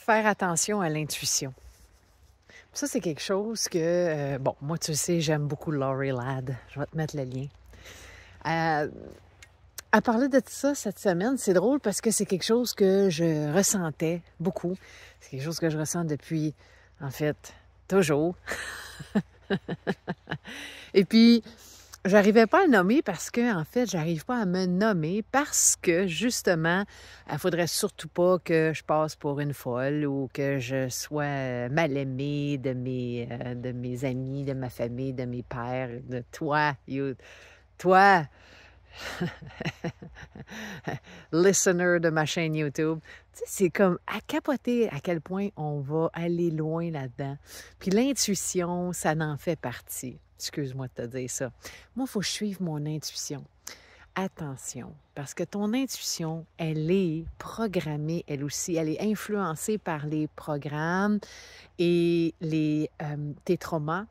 Faire attention à l'intuition. Ça, c'est quelque chose que, bon, moi, tu le sais, j'aime beaucoup Laurie Ladd. Je vais te mettre le lien. À parler de ça cette semaine, c'est drôle parce que c'est quelque chose que je ressentais beaucoup. C'est quelque chose que je ressens depuis, en fait, toujours. Et puis, j'arrivais pas à le nommer parce que, en fait, j'arrive pas à me nommer parce que, justement, il faudrait surtout pas que je passe pour une folle ou que je sois mal aimée de mes amis, de ma famille, de mes pères, de toi, toi, listener de ma chaîne YouTube. Tu sais, c'est comme à capoter à quel point on va aller loin là-dedans. Puis l'intuition, ça n'en fait partie. Excuse-moi de te dire ça. Moi, il faut que je suive mon intuition. Attention, parce que ton intuition, elle est programmée, elle aussi, elle est influencée par les programmes et tes traumas.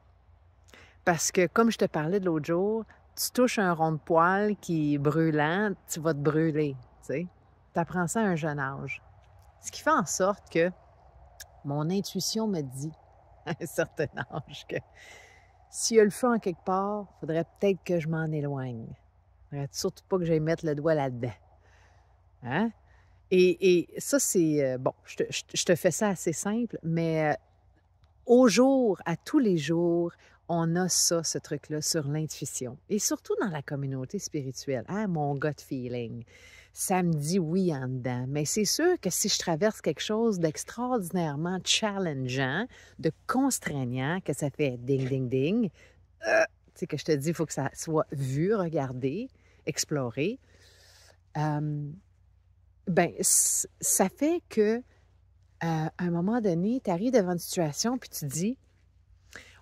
Parce que, comme je te parlais de l'autre jour, tu touches un rond de poil qui est brûlant, tu vas te brûler, tu sais. Tu apprends ça à un jeune âge. Ce qui fait en sorte que mon intuition me dit, à un certain âge, que s'il y a le feu en quelque part, il faudrait peut-être que je m'en éloigne. Il ne faudrait surtout pas que j'aille mettre le doigt là-dedans. Hein? Et ça, c'est... bon, je te fais ça assez simple, mais au jour, à tous les jours, on a ça, ce truc-là, sur l'intuition. Et surtout dans la communauté spirituelle. Hein, mon gut feeling. Ça me dit oui en dedans. Mais c'est sûr que si je traverse quelque chose d'extraordinairement challengeant, de constreignant, que ça fait ding, ding, ding, tu sais, que je te dis, il faut que ça soit vu, regardé, exploré. Ben, ça fait que à un moment donné, tu arrives devant une situation puis tu dis,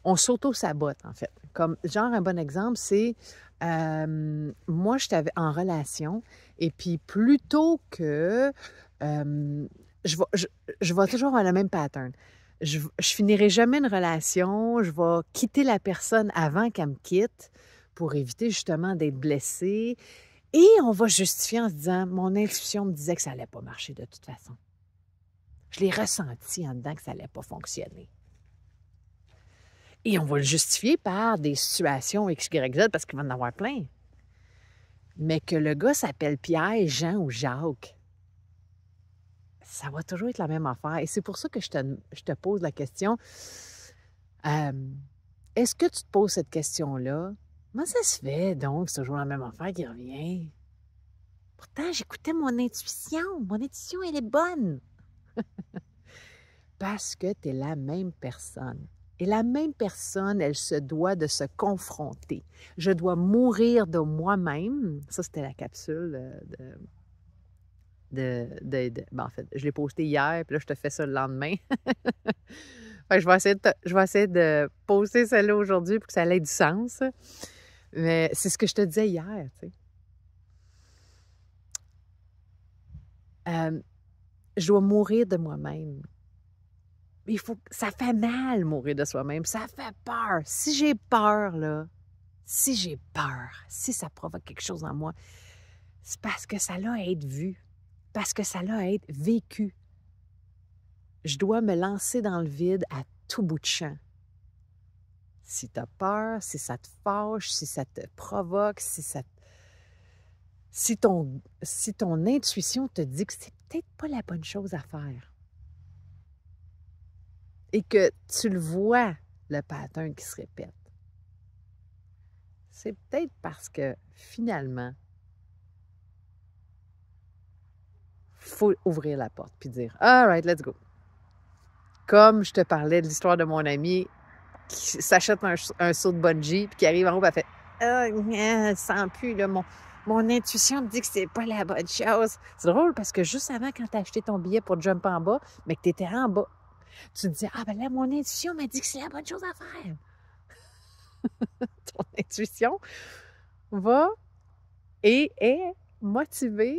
on s'auto-sabote, en fait. Comme, genre, un bon exemple, c'est, moi, j'étais en relation et puis plutôt que, je vais toujours avoir le même pattern. Je finirai jamais une relation, je vais quitter la personne avant qu'elle me quitte pour éviter justement d'être blessée. Et on va justifier en se disant, mon intuition me disait que ça n'allait pas marcher de toute façon. Je l'ai ressenti en dedans que ça n'allait pas fonctionner. Et on va le justifier par des situations X, Y, Z parce qu'il va en avoir plein. Mais que le gars s'appelle Pierre, Jean ou Jacques, ça va toujours être la même affaire. Et c'est pour ça que je te pose la question. Est-ce que tu te poses cette question-là? Comment ça se fait donc? C'est toujours la même affaire qui revient. Pourtant, j'écoutais mon intuition. Mon intuition, elle est bonne. Parce que tu es la même personne. Et la même personne, elle se doit de se confronter. Je dois mourir de moi-même. Ça, c'était la capsule ben, en fait, je l'ai postée hier, puis là, je te fais ça le lendemain. Fait que je vais essayer de poster celle-là aujourd'hui pour que ça ait du sens. Mais c'est ce que je te disais hier, tu sais. Je dois mourir de moi-même. Ça fait mal mourir de soi-même, ça fait peur. Si j'ai peur, là, si ça provoque quelque chose en moi, c'est parce que ça l'a à être vu, parce que ça l'a à être vécu. Je dois me lancer dans le vide à tout bout de champ. Si tu as peur, si ça te fâche, si ça te provoque, si ton intuition te dit que c'est peut-être pas la bonne chose à faire, et que tu le vois, le pattern qui se répète, c'est peut-être parce que, finalement, il faut ouvrir la porte puis dire « All right, let's go ». Comme je te parlais de l'histoire de mon ami qui s'achète un saut de bungee puis qui arrive en haut et elle fait « Ah, elle sent plus, là, mon intuition me dit que c'est pas la bonne chose ». C'est drôle parce que juste avant, quand tu as acheté ton billet pour jump en bas, mais que tu étais en bas, tu te dis « Ah, ben là, mon intuition m'a dit que c'est la bonne chose à faire ». Ton intuition va et est motivée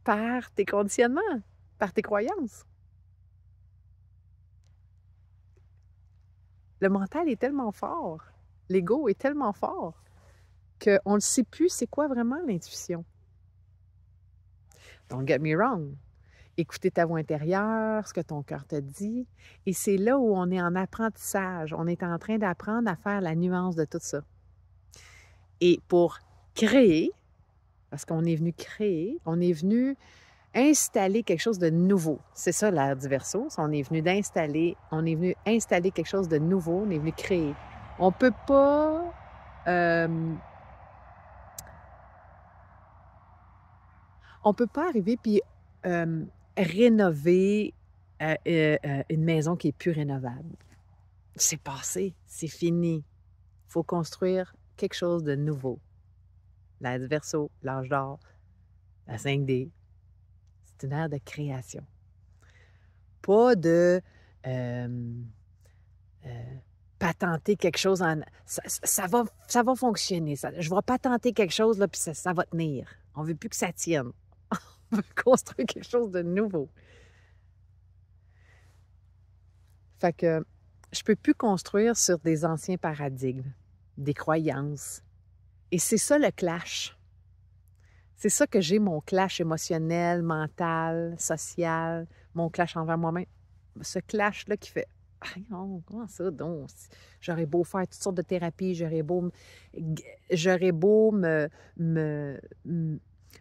par tes conditionnements, par tes croyances. Le mental est tellement fort, l'ego est tellement fort qu'on ne sait plus c'est quoi vraiment l'intuition. Don't get me wrong. écouter ta voix intérieure, ce que ton cœur te dit. Et c'est là où on est en apprentissage. On est en train d'apprendre à faire la nuance de tout ça. Et pour créer, parce qu'on est venu créer, on est venu installer quelque chose de nouveau. C'est ça l'ère du Verseau. On est venu installer quelque chose de nouveau, on est venu créer. On peut pas arriver puis rénover une maison qui est plus rénovable. C'est passé, c'est fini. Il faut construire quelque chose de nouveau. L'ère du Verseau, l'âge d'or, la 5D, c'est une ère de création. Pas de patenter quelque chose en... Ça va fonctionner. Je vais patenter quelque chose, là, puis ça va tenir. On ne veut plus que ça tienne. On veut construire quelque chose de nouveau. Fait que je ne peux plus construire sur des anciens paradigmes, des croyances. Et c'est ça le clash. C'est ça que j'ai, mon clash émotionnel, mental, social, mon clash envers moi-même. Ce clash-là qui fait « Ah non, comment ça donc? J'aurais beau faire toutes sortes de thérapies, j'aurais beau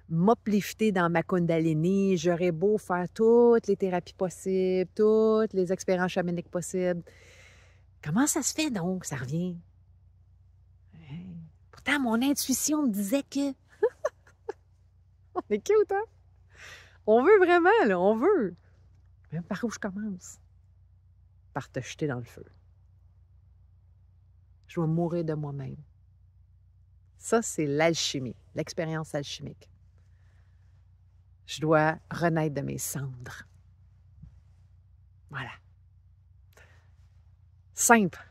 m'uplifter dans ma Kundalini, j'aurais beau faire toutes les thérapies possibles, toutes les expériences chamaniques possibles. Comment ça se fait donc? Ça revient. Pourtant, mon intuition me disait que... On est cute, hein? On veut vraiment, là, on veut. Mais par où je commence? Par te jeter dans le feu. Je vais mourir de moi-même. Ça, c'est l'alchimie, l'expérience alchimique. Je dois renaître de mes cendres. Voilà. Simple.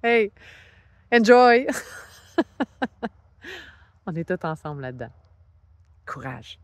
Hey, enjoy! On est tous ensemble là-dedans. Courage!